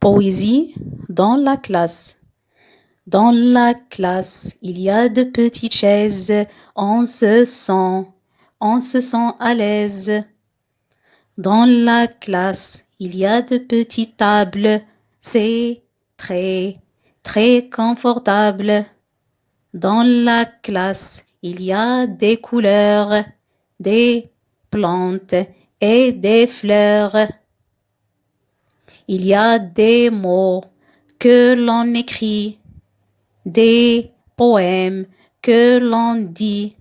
Poésie dans la classe. Dans la classe, il y a de petites chaises, on se sent à l'aise. Dans la classe, il y a de petites tables, c'est très, très confortable. Dans la classe, il y a des couleurs, des plantes et des fleurs. Il y a des mots que l'on écrit, des poèmes que l'on dit.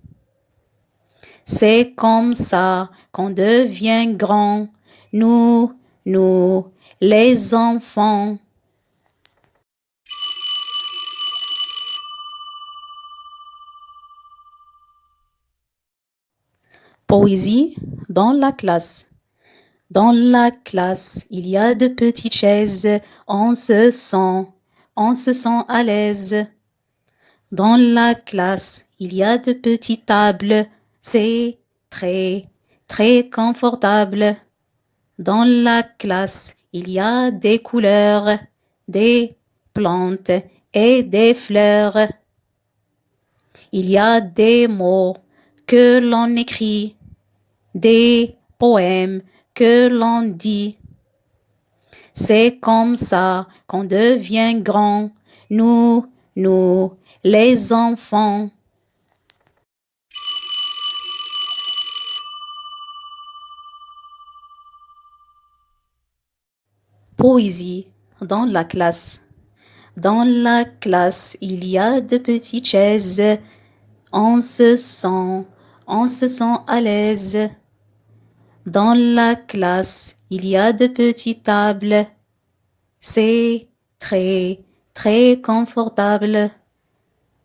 C'est comme ça qu'on devient grand, nous, les enfants. Poésie dans la classe. Dans la classe, il y a de petites chaises, on se sent à l'aise. Dans la classe, il y a de petites tables, c'est très, très confortable. Dans la classe, il y a des couleurs, des plantes et des fleurs. Il y a des mots que l'on écrit, des poèmes que l'on dit. C'est comme ça qu'on devient grand, nous, les enfants. Poésie dans la classe. Dans la classe, il y a de petites chaises, on se sent à l'aise. Dans la classe, il y a de petites tables, c'est très, très confortable.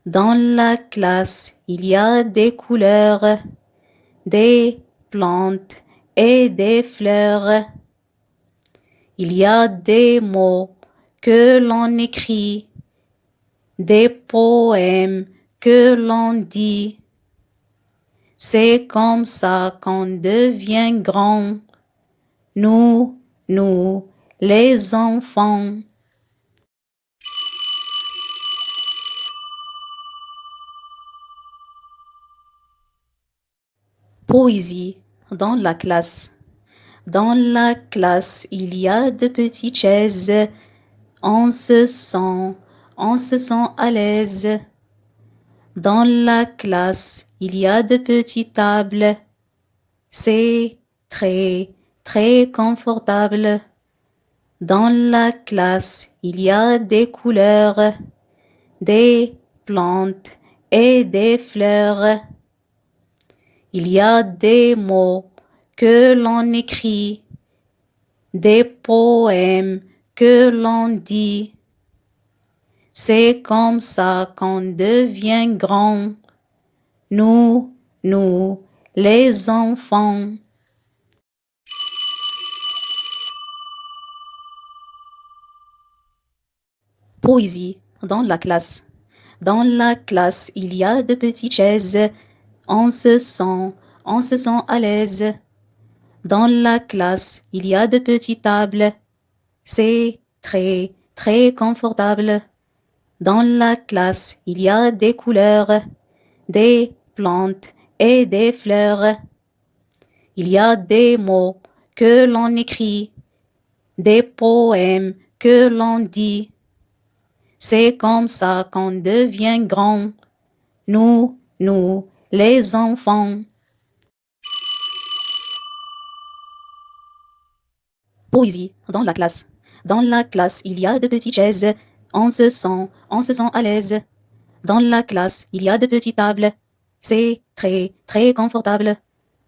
Dans la classe, il y a des couleurs, des plantes et des fleurs. Il y a des mots que l'on écrit, des poèmes que l'on dit. C'est comme ça qu'on devient grand, nous, les enfants. Poésie dans la classe. Dans la classe, il y a de petites chaises, on se sent à l'aise. Dans la classe, il y a de petites tables, c'est très, très confortable. Dans la classe, il y a des couleurs, des plantes et des fleurs. Il y a des mots que l'on écrit, des poèmes que l'on dit. C'est comme ça qu'on devient grand, nous, les enfants. Poésie dans la classe. Dans la classe, il y a de petites chaises, on se sent à l'aise. Dans la classe, il y a de petites tables, c'est très, très confortable. Dans la classe, il y a des couleurs, des plantes et des fleurs. Il y a des mots que l'on écrit, des poèmes que l'on dit. C'est comme ça qu'on devient grand, nous, les enfants. Poésie dans la classe. Dans la classe, il y a de petites chaises, on se sent à l'aise. Dans la classe, il y a de petites tables, c'est très, très confortable.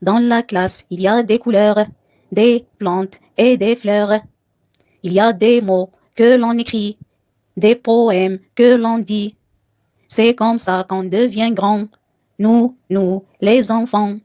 Dans la classe, il y a des couleurs, des plantes et des fleurs. Il y a des mots que l'on écrit, des poèmes que l'on dit. C'est comme ça qu'on devient grand, nous, les enfants.